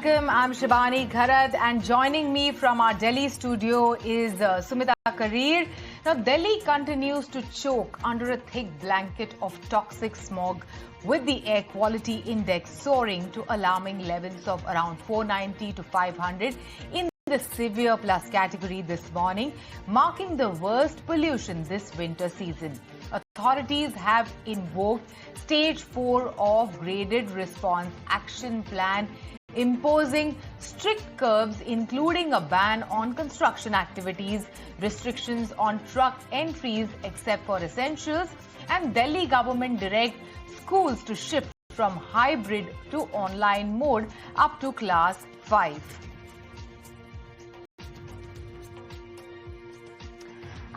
welcome. I'm Shibani Gharad, and joining me from our Delhi studio is Sumita Karir. Now, Delhi continues to choke under a thick blanket of toxic smog, with the air quality index soaring to alarming levels of around 490 to 500 in the severe plus category this morning, marking the worst pollution this winter season. Authorities have invoked Stage 4 of Graded Response Action Plan, imposing strict curbs including a ban on construction activities, restrictions on truck entries except for essentials, and Delhi government direct schools to shift from hybrid to online mode up to class 5.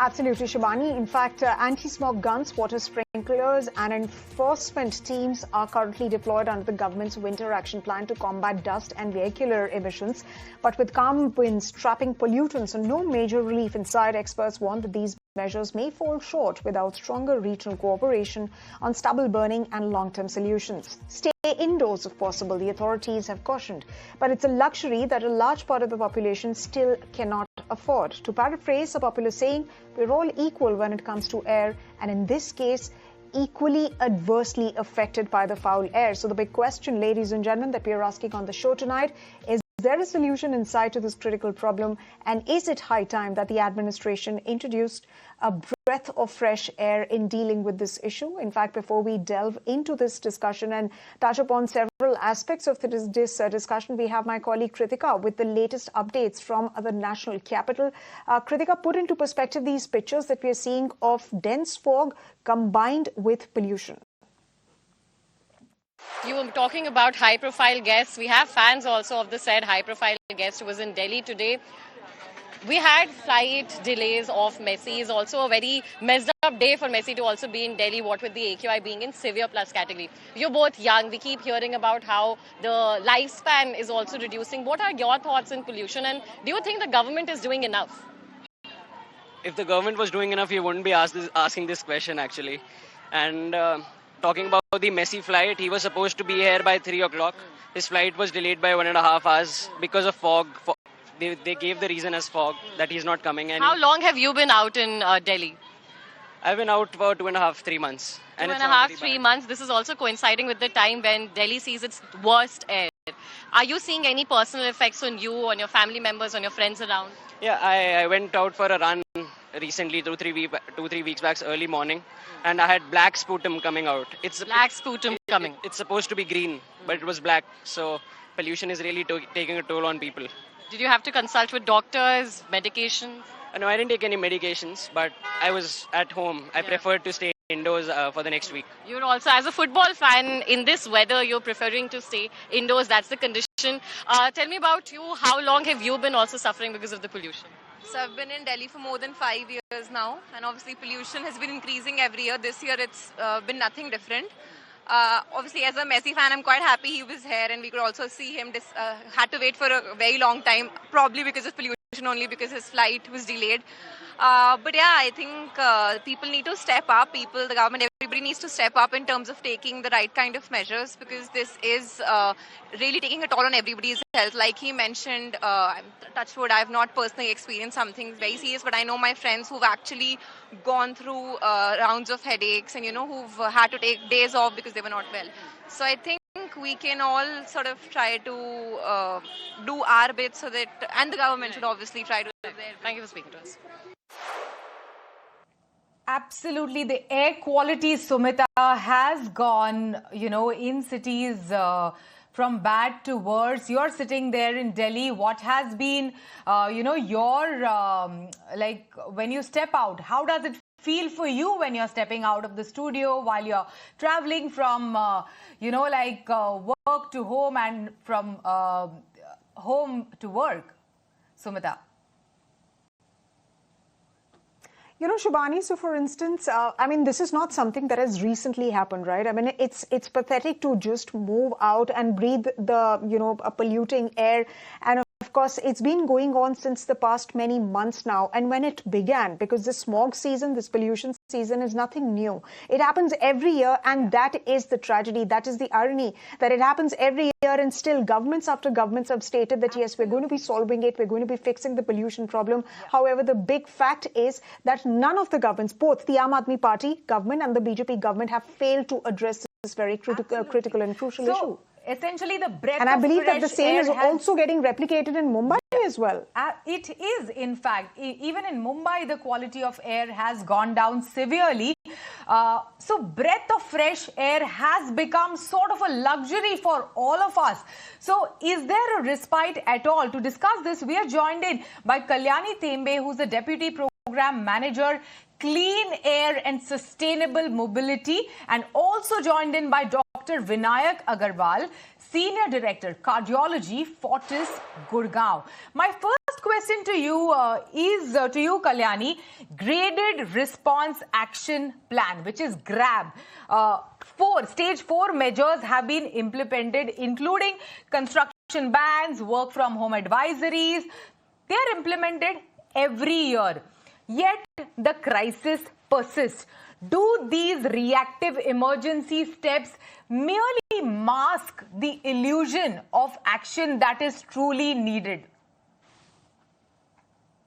Absolutely, Shibani. In fact, anti-smog guns, water sprinklers and enforcement teams are currently deployed under the government's winter action plan to combat dust and vehicular emissions. But with calm winds trapping pollutants and no major relief in sight, experts warn that these measures may fall short without stronger regional cooperation on stubble burning and long-term solutions. Stay indoors if possible, the authorities have cautioned. But it's a luxury that a large part of the population still cannot afford. To paraphrase a popular saying, we're all equal when it comes to air, and in this case, equally adversely affected by the foul air. So the big question, ladies and gentlemen, that we are asking on the show tonight is there a solution in sight to this critical problem? And is it high time that the administration introduced a breath of fresh air in dealing with this issue? In fact, before we delve into this discussion and touch upon several aspects of this discussion, we have my colleague Kritika with the latest updates from the national capital. Kritika, put into perspective these pictures that we are seeing of dense fog combined with pollution. You were talking about high-profile guests. We have fans also of the said high-profile guest who was in Delhi today. We had flight delays of Messi. It's also a very messed up day for Messi to also be in Delhi, what with the AQI being in severe plus category. You're both young. We keep hearing about how the lifespan is also reducing. What are your thoughts on pollution, and do you think the government is doing enough? If the government was doing enough, you wouldn't be asking this question, actually. And talking about the Messi flight, he was supposed to be here by 3 o'clock. His flight was delayed by 1.5 hours because of fog. They gave the reason as fog, that he's not coming. And how long have you been out in Delhi? I've been out for 2.5, 3 months. And 2.5, 3 months. This is also coinciding with the time when Delhi sees its worst air. Are you seeing any personal effects on you, on your family members, on your friends around? Yeah, I went out for a run recently, 2-3 weeks back, early morning, and I had black sputum coming out. It's black sputum coming. It's supposed to be green, but it was black. So pollution is really taking a toll on people. Did you have to consult with doctors, medications? No, I didn't take any medications, but I was at home. I preferred to stay indoors for the next week. You're also, as a football fan, in this weather, you're preferring to stay indoors. That's the condition. Tell me about you. How long have you been also suffering because of the pollution? So I've been in Delhi for more than 5 years now, and obviously pollution has been increasing every year. This year it's been nothing different. Obviously, as a Messi fan, I'm quite happy he was here, and we could also see him had to wait for a very long time, probably because of pollution only, because his flight was delayed. But yeah, I think people need to step up. The government, everybody needs to step up in terms of taking the right kind of measures, because this is really taking a toll on everybody's health. Like he mentioned, touch wood, I've not personally experienced something very serious, but I know my friends who've actually gone through rounds of headaches and, who've had to take days off because they were not well. So I think we can all sort of try to do our bit so that, and the government should obviously try to do their. Thank you for speaking to us. Absolutely. The air quality, Sumita, has gone, in cities from bad to worse. You're sitting there in Delhi. What has been, your, when you step out, how does it feel for you when you're stepping out of the studio while you're traveling from, work to home and from home to work? Sumita. Shibani, so for instance, this is not something that has recently happened, right? It's pathetic to just move out and breathe the, polluting air and of course, it's been going on since the past many months now. And when it began, because this smog season, this pollution season is nothing new. It happens every year, and that is the tragedy. That is the irony, that it happens every year, and still governments after governments have stated that, yes, we're going to be solving it, we're going to be fixing the pollution problem. However, the big fact is that none of the governments, both the Aam Aadmi Party government and the BJP government, have failed to address this very critical and crucial issue. Essentially, the breath and I of believe that the fresh same air is also getting replicated in Mumbai as well. It is, in fact. Even in Mumbai, the quality of air has gone down severely. So breath of fresh air has become sort of a luxury for all of us. So is there a respite at all? To discuss this, we are joined in by Kalyani Tembe, who's the Deputy Program Manager, Clean Air and Sustainable Mobility, and also joined in by Dr. Vinayak Agarwal, Senior Director, Cardiology, Fortis, Gurgaon. My first question to you is to you, Kalyani. Graded Response Action Plan, which is GRAP. Stage 4 measures have been implemented, including construction bans, work from home advisories. They are implemented every year. Yet the crisis persists. Do these reactive emergency steps merely mask the illusion of action that is truly needed?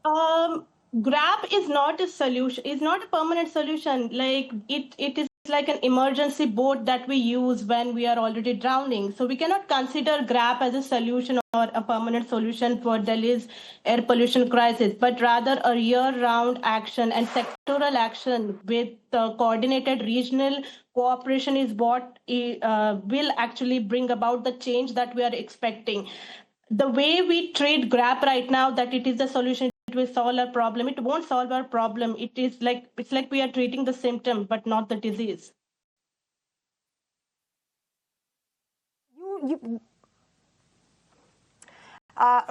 GRAP is not a solution, is not a permanent solution. Like it is like an emergency boat that we use when we are already drowning. So we cannot consider GRAP as a solution or a permanent solution for Delhi's air pollution crisis, but rather a year-round action and sectoral action with coordinated regional cooperation is what will actually bring about the change that we are expecting. The way we treat GRAP right now, that it is the solution, it will solve our problem. It won't solve our problem. It's like we are treating the symptom, but not the disease.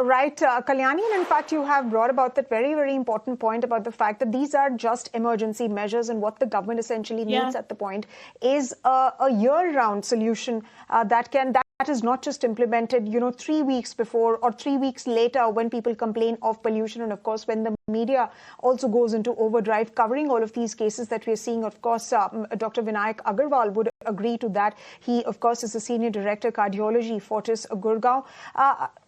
Right, Kalyani, and in fact, you have brought about that very, very important point about the fact that these are just emergency measures, and what the government essentially needs at the point is a year-round solution that is not just implemented, 3 weeks before or 3 weeks later when people complain of pollution, and of course when the media also goes into overdrive covering all of these cases that we are seeing. Of course, Dr. Vinayak Agarwal would agree to that. He, of course, is the Senior Director, Cardiology, Fortis, Gurgaon.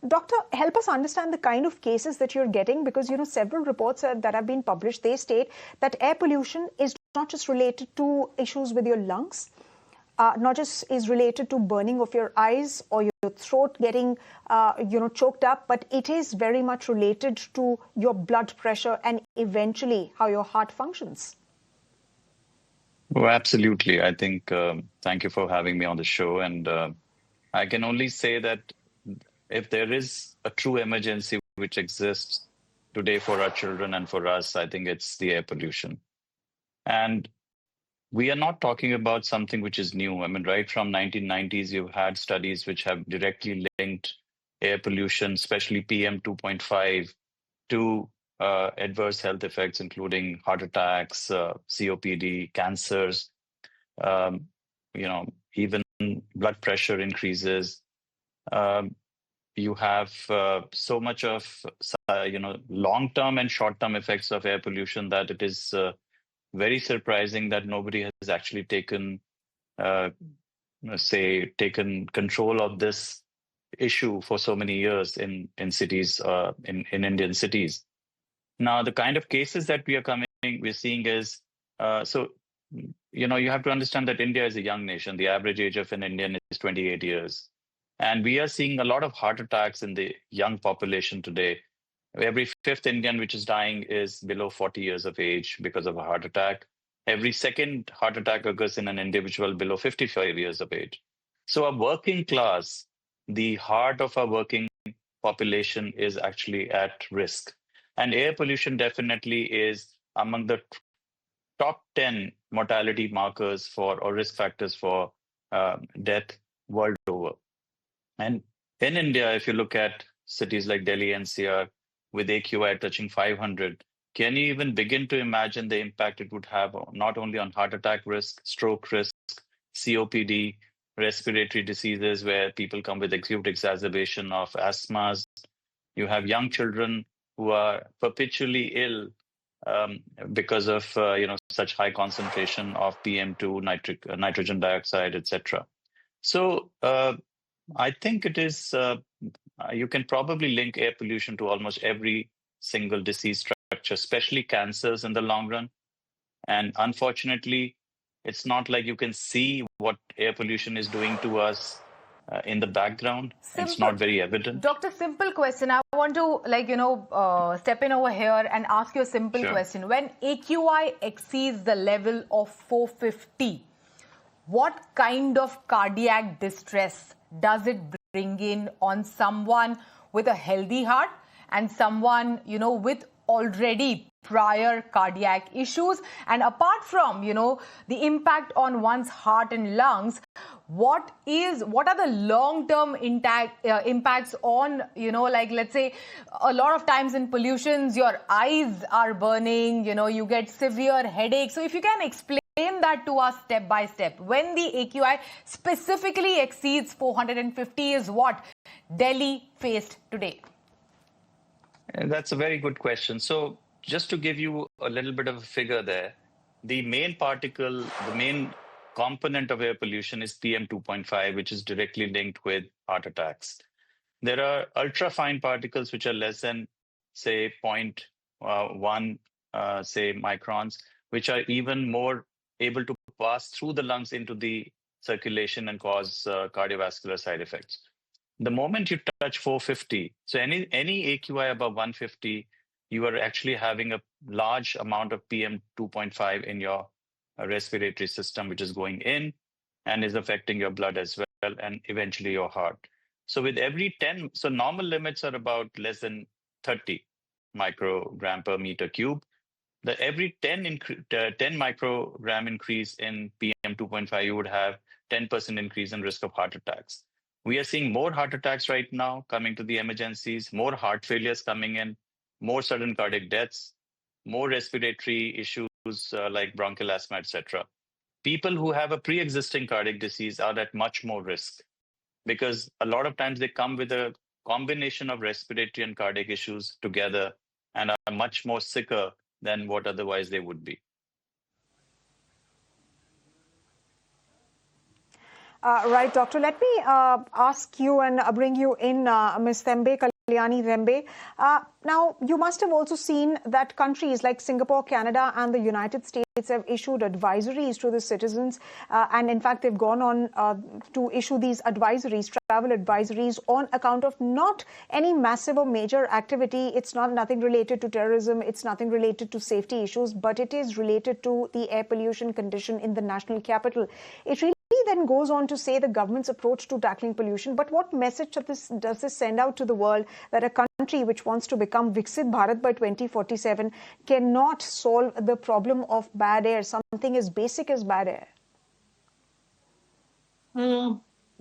Doctor, help us understand the kind of cases that you're getting, because, several reports that have been published, they state that air pollution is not just related to issues with your lungs, not just is related to burning of your eyes or your throat getting, choked up, but it is very much related to your blood pressure and eventually how your heart functions. Oh, absolutely. I think, thank you for having me on the show. And I can only say that if there is a true emergency which exists today for our children and for us, I think it's the air pollution. And we are not talking about something which is new. I mean, right from 1990s, you've had studies which have directly linked air pollution, especially PM 2.5, to adverse health effects, including heart attacks, COPD, cancers, even blood pressure increases. You have so much of, long-term and short-term effects of air pollution that it is very surprising that nobody has actually taken control of this issue for so many years in cities, in Indian cities. Now, the kind of cases that we're seeing is, you have to understand that India is a young nation. The average age of an Indian is 28 years. And we are seeing a lot of heart attacks in the young population today. Every fifth Indian which is dying is below 40 years of age because of a heart attack. Every second heart attack occurs in an individual below 55 years of age. So a working class, the heart of our working population is actually at risk. And air pollution definitely is among the top 10 mortality markers or risk factors for death world over. And in India, if you look at cities like Delhi NCR, with AQI touching 500, can you even begin to imagine the impact it would have not only on heart attack risk, stroke risk, COPD, respiratory diseases where people come with acute exacerbation of asthmas, You have young children who are perpetually ill because of such high concentration of PM2, nitrogen dioxide, etc. So I think it is. You can probably link air pollution to almost every single disease structure, especially cancers in the long run. And unfortunately, it's not like you can see what air pollution is doing to us in the background. It's not very evident. Doctor, simple question. I want to, step in over here and ask you a simple question. When AQI exceeds the level of 450, what kind of cardiac distress does it bring in on someone with a healthy heart and someone, with already prior cardiac issues? And apart from, the impact on one's heart and lungs, what are the long-term impacts on, let's say, a lot of times in pollutions, your eyes are burning, you get severe headaches. So if you can explain that to us step by step. When the AQI specifically exceeds 450 is what Delhi faced today. That's a very good question. So just to give you a little bit of a figure there, the main particle, the main component of air pollution is PM2.5, which is directly linked with heart attacks. There are ultrafine particles which are less than, say, 0.1, say, microns, which are even more able to pass through the lungs into the circulation and cause cardiovascular side effects. The moment you touch 450, so any AQI above 150, you are actually having a large amount of PM2.5 in your respiratory system, which is going in and is affecting your blood as well, and eventually your heart. So with every 10, so normal limits are about less than 30 microgram per meter cube. Every 10 microgram increase in PM2.5, you would have 10% increase in risk of heart attacks. We are seeing more heart attacks right now coming to the emergencies, more heart failures coming in, more sudden cardiac deaths, more respiratory issues like bronchial asthma, etc. People who have a pre-existing cardiac disease are at much more risk because a lot of times they come with a combination of respiratory and cardiac issues together and are much more sicker than what otherwise they would be. Right, Doctor. Let me ask you and bring you in, Ms. Thembe, Kalyani Thembe. Now, you must have also seen that countries like Singapore, Canada, and the United States have issued advisories to the citizens. And in fact, they've gone on to issue these advisories, travel advisories, on account of not any massive or major activity. It's nothing related to terrorism. It's nothing related to safety issues, but it is related to the air pollution condition in the national capital. It really then goes on to say the government's approach to tackling pollution. But what message does this send out to the world that a country which wants to become Viksit Bharat by 2047 cannot solve the problem of bad air, something as basic as bad air?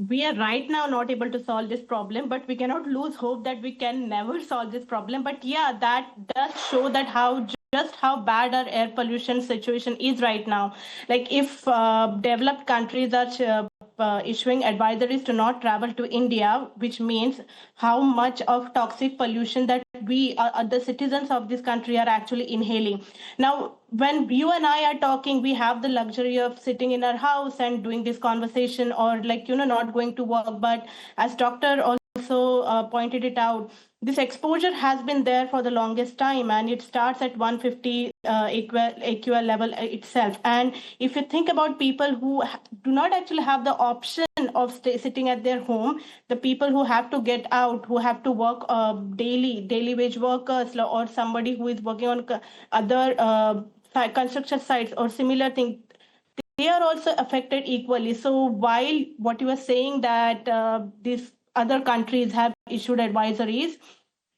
We are right now not able to solve this problem, but we cannot lose hope that we can never solve this problem. But yeah, that does show that just how bad our air pollution situation is right now. Like if developed countries are issuing advisories to not travel to India, which means how much of toxic pollution that we, the citizens of this country, are actually inhaling. Now, when you and I are talking, we have the luxury of sitting in our house and doing this conversation, or not going to work. But as doctor also pointed it out, this exposure has been there for the longest time, and it starts at 150 AQI level itself. And if you think about people who do not actually have the option of sitting at their home, the people who have to get out, who have to work daily wage workers, or somebody who is working on other construction sites or similar things, they are also affected equally. So while what you were saying that these other countries have issued advisories,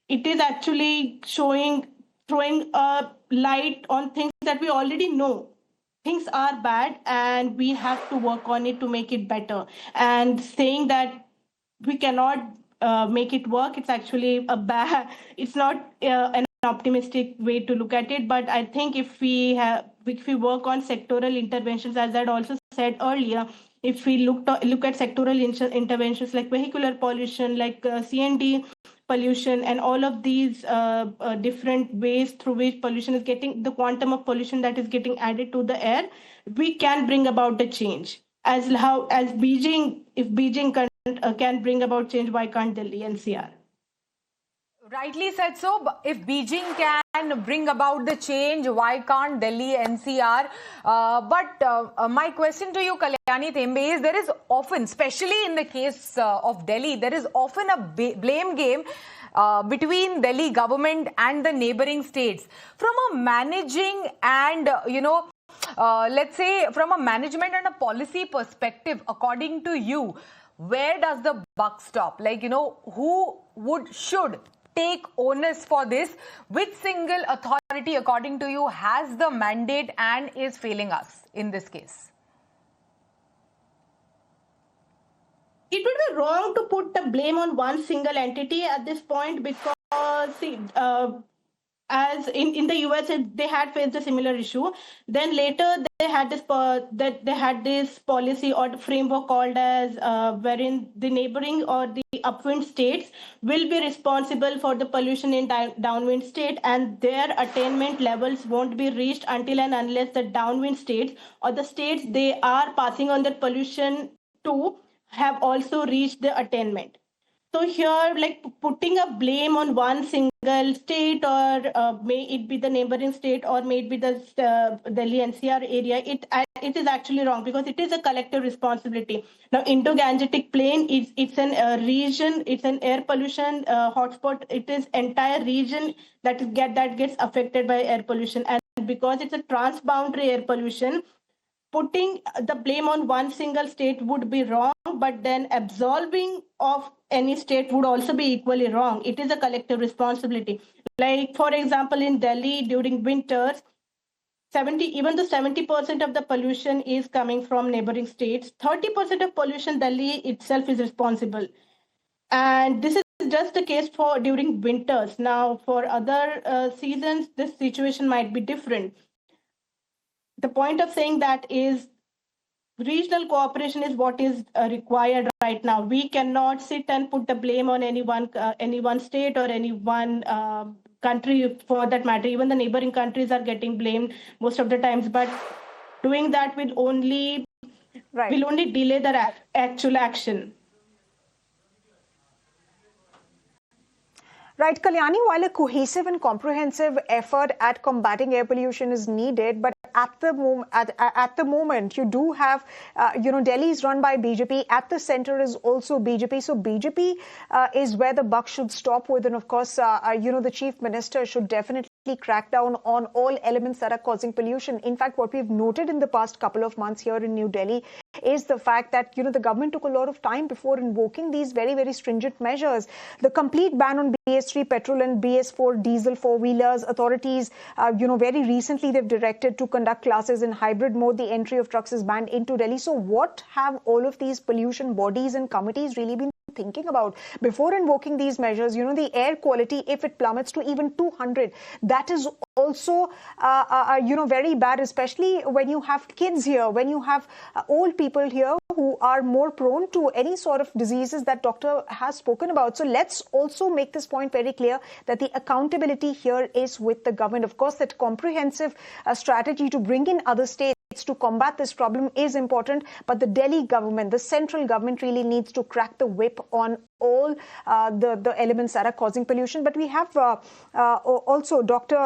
it is actually throwing a light on things that we already know. Things are bad and we have to work on it to make it better. And saying that we cannot make it work, it's actually it's not an optimistic way to look at it. But I think if we work on sectoral interventions, as I'd also said earlier, if we look at sectoral interventions like vehicular pollution, like CND pollution and all of these different ways through which pollution is getting, the quantum of pollution that is getting added to the air, we can bring about the change. As Beijing, if Beijing can bring about change, why can't Delhi NCR? Rightly said so. But if Beijing can bring about the change, why can't Delhi NCR? But my question to you, Kalyani Thembe, is there is often, especially in the case of Delhi, there is often a blame game between Delhi government and the neighboring states. From a managing and, let's say from a management and a policy perspective, according to you, where does the buck stop? Like, who should take onus for this? Which single authority, according to you, has the mandate and is failing us in this case? It would be wrong to put the blame on one single entity at this point, because see, as in the US, they had faced a similar issue. Then later they had this policy or framework called as wherein the neighboring or the upwind states will be responsible for the pollution in downwind state, and their attainment levels won't be reached until and unless the downwind states or the states they are passing on that pollution to have also reached the attainment. So here, like putting a blame on one single state, or may it be the neighboring state, or may it be the Delhi NCR area, it is actually wrong, because it is a collective responsibility. Now, Indo-Gangetic Plain it's an region, it's an air pollution hotspot. It is entire region that gets affected by air pollution, and because it's a transboundary air pollution, putting the blame on one single state would be wrong, but then absolving of any state would also be equally wrong. It is a collective responsibility. Like, for example, in Delhi during winters, 70% of the pollution is coming from neighboring states. 30% of pollution Delhi itself is responsible. And this is just the case for during winters. Now, for other seasons, this situation might be different. The point of saying that is regional cooperation is what is required right now. We cannot sit and put the blame on any one state or any one country for that matter. Even the neighboring countries are getting blamed most of the times, but doing that will only delay the actual action. Right, Kalyani, while a cohesive and comprehensive effort at combating air pollution is needed, but at the moment, you do have, Delhi is run by BJP. At the center is also BJP. So BJP is where the buck should stop with. And of course, the chief minister should definitely crack down on all elements that are causing pollution. In fact, what we've noted in the past couple of months here in New Delhi is the fact that, the government took a lot of time before invoking these very, very stringent measures. The complete ban on BS3 petrol and BS4 diesel four-wheelers. Authorities, very recently they've directed to conduct classes in hybrid mode. The entry of trucks is banned into Delhi. So what have all of these pollution bodies and committees really been thinking about before invoking these measures? The air quality, if it plummets to even 200, that is also, very bad, especially when you have kids here, when you have old people here who are more prone to any sort of diseases that doctor has spoken about. So let's also make this point very clear that the accountability here is with the government. Of course, that comprehensive strategy to bring in other states to combat this problem is important, but the Delhi government, the central government really needs to crack the whip on all the elements that are causing pollution. But we have also Dr.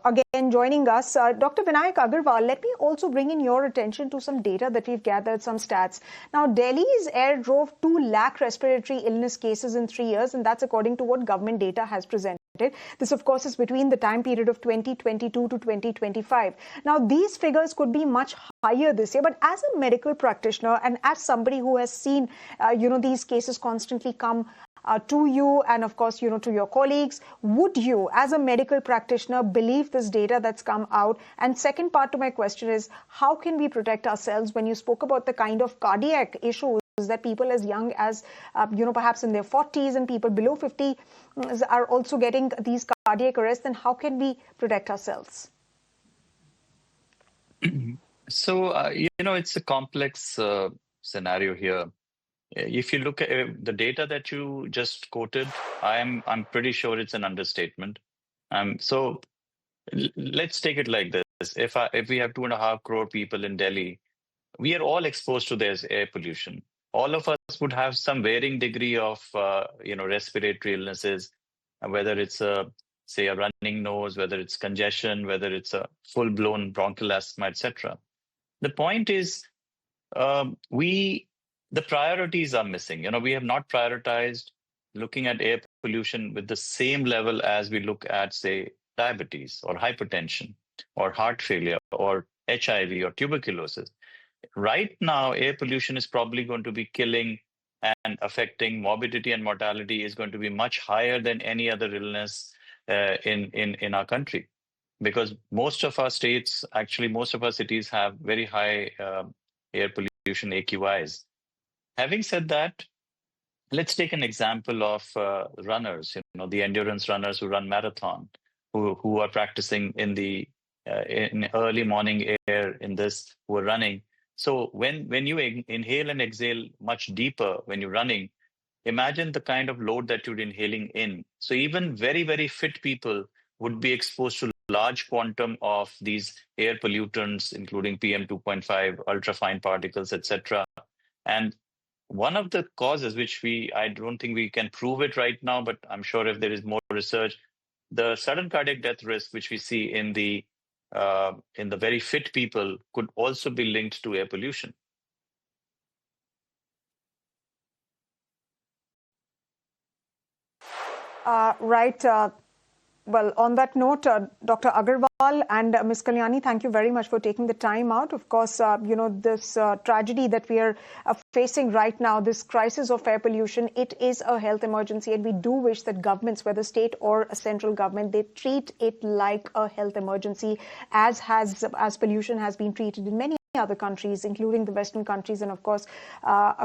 Again joining us, Dr. Vinayak Agarwal. Let me also bring in your attention to some data that we've gathered, some stats. Now, Delhi's air drove 2 lakh respiratory illness cases in 3 years, and that's according to what government data has presented. This, of course, is between the time period of 2022 to 2025. Now, these figures could be much higher this year, but as a medical practitioner and as somebody who has seen, these cases constantly come to you and, of course, to your colleagues, would you, as a medical practitioner, believe this data that's come out? And second part to my question is, how can we protect ourselves when you spoke about the kind of cardiac issues that people as young as, perhaps in their 40s and people below 50 are also getting these cardiac arrests, then how can we protect ourselves? So, it's a complex scenario here. if you look at the data that you just quoted, I'm pretty sure it's an understatement. So let's take it like this: if we have 2.5 crore people in Delhi, we are all exposed to this air pollution. All of us would have some varying degree of respiratory illnesses, whether it's say a running nose, whether it's congestion, whether it's a full-blown bronchial asthma, etc. The point is, the priorities are missing. We have not prioritized looking at air pollution with the same level as we look at, say, diabetes or hypertension or heart failure or HIV or tuberculosis. Right now, air pollution is probably going to be killing and affecting morbidity, and mortality is going to be much higher than any other illness in our country, because most of our states, actually most of our cities, have very high air pollution AQIs. Having said that, let's take an example of runners, the endurance runners who run marathon, who are practicing in the in early morning air who are running. So when you inhale and exhale much deeper when you're running, imagine the kind of load that you're inhaling in. So even very, very fit people would be exposed to large quantum of these air pollutants, including PM 2.5, ultrafine particles, etc. And one of the causes, which I don't think we can prove it right now, but I'm sure if there is more research, the sudden cardiac death risk, which we see in the very fit people, could also be linked to air pollution. Right. Well, on that note, Dr. Agarwal and Ms. Kalyani, thank you very much for taking the time out. Of course, this tragedy that we are facing right now, this crisis of air pollution, it is a health emergency, and we do wish that governments, whether state or a central government, they treat it like a health emergency, as pollution has been treated in many other countries, including the Western countries, and of course,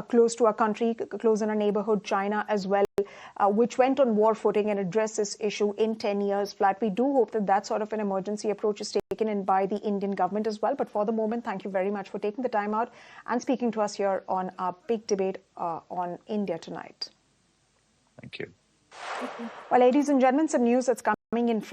close to our country, close in our neighborhood, China as well, which went on war footing and addressed this issue in 10 years flat. We do hope that that sort of an emergency approach is taken in by the Indian government as well. But for the moment, thank you very much for taking the time out and speaking to us here on our big debate on India Tonight. Thank you. Well, ladies and gentlemen, some news that's coming in